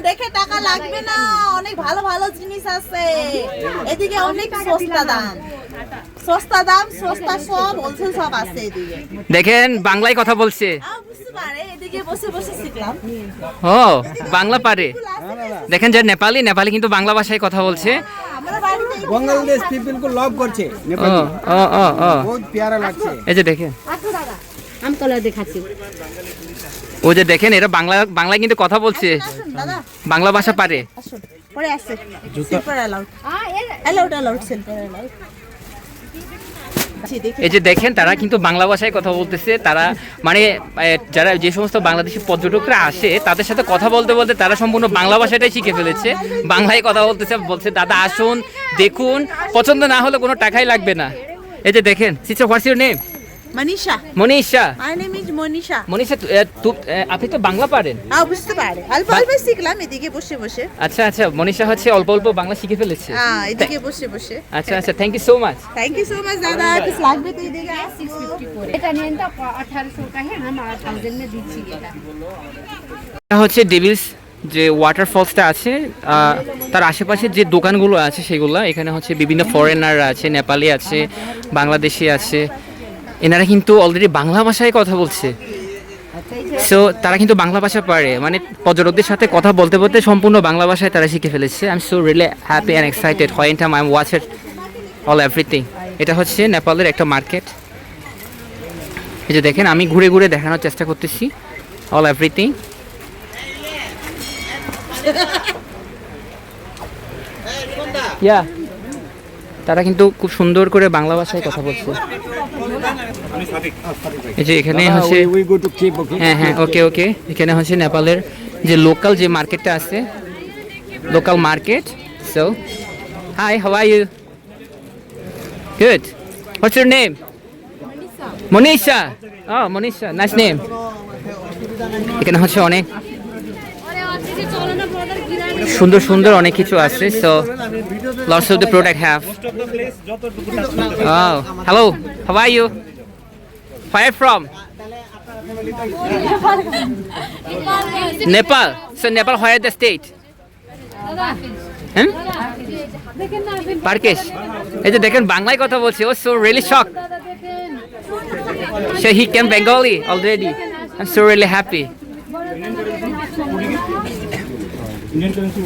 দেখে টাকা লাগবে না, অনেক ভালো ভালো জিনিস আছে এদিকে, অনেক সস্তা দাম, সস্তা দাম, সস্তা সব হোলসেল সব আছে এদিকে। দেখেন বাংলায় কথা বলছে। বুঝতে পারে, এদিকে বসে বসে শিখলাম। ও বাংলা পারে। দেখেন যে নেপালি, নেপালি কিন্তু বাংলা ভাষায় কথা বলছে। আমরা বাড়িতে বাংলাদেশ পিপল को लव করছে ও নেপালি, ও ও ও বহুত প্যারা লাগছে। এই যে দেখেন, আমি কলা দেখাচ্ছি। ও যে দেখেন এরা বাংলায় কিন্তু কথা বলছে, আসুন দাদা, বাংলা ভাষা পারে। আসুন পরে আসছে silver allowed, allowed silver allowed. এই যে দেখেন তারা কিন্তু বাংলা ভাষায় কথা বলতেছে। তারা মানে যারা যে সমস্ত বাংলাদেশি পর্যটকরা আসে তাদের সাথে কথা বলতে বলতে তারা সম্পূর্ণ বাংলা ভাষাটাই শিখে ফেলেছে, বাংলায় কথা বলতেছে। বলছে দাদা আসুন দেখুন, পছন্দ না হলে কোনো টাকাই লাগবে না। এই যে দেখেন, sister what's your name? Manisha. Manisha. My name is Manisha. Manisha আপনি তো বাংলা পারেন? বুঝতে পারে, অল্প অল্প শিখলাম এদিকে বসে বসে। আচ্ছা আচ্ছা, মনীষা হচ্ছে অল্প অল্প বাংলা শিখে ফেলেছে। এদিকে বসে বসে। আচ্ছা আচ্ছা, thank you so much. Thank you so much দাদা, কিছু লাগবে তো এদিকে আসো। এটা নিয়ে তো 1800 का है, हम 1000 में দিচ্ছি এটা। এটা হচ্ছে ডেভিলস যে ওয়াটারফলসটা আছে, তার আশেপাশে যে দোকানগুলো আছে সেগুলো, এখানে হচ্ছে বিভিন্ন ফরেনাররা আছে, নেপালি আছে, বাংলাদেশি আছে। এনারা কিন্তু অলরেডি বাংলা ভাষায় কথা বলছে। সো তারা কিন্তু বাংলা ভাষা পারে, মানে পর্যটকদের সাথে কথা বলতে বলতে সম্পূর্ণ বাংলা ভাষায় তারা শিখে ফেলেছে। I am so really happy and excited when time I watch it all everything. এটা হচ্ছে নেপালের একটা মার্কেট। এই যে দেখেন, আমি ঘুরে ঘুরে দেখানোর চেষ্টা করতেছি অল এভরিথিং। ইয়া, তারা কিন্তু খুব সুন্দর করে বাংলা ভাষায় কথা বলছে। এই যে এখানে হচ্ছে, উই গো টু কেপ, ওকে? হ্যাঁ হ্যাঁ, ওকে ওকে। এখানে হচ্ছে নেপালের যে লোকাল যে মার্কেটটা আছে, local market. So hi, how are you? Good. What's your name? Manisha. Oh Manisha, nice name. এখানে হচ্ছে অনেক সুন্দর সুন্দর অনেক কিছু আছে। So lots of the product have. Oh, hello. How are you? Where are you from? Nepal. So Nepal, where the state? Parkesh. এই যে দেখেন বাংলায় কথা বলছে। ও so really shocked. So he came Bengali already. I'm so really happy. Indian currency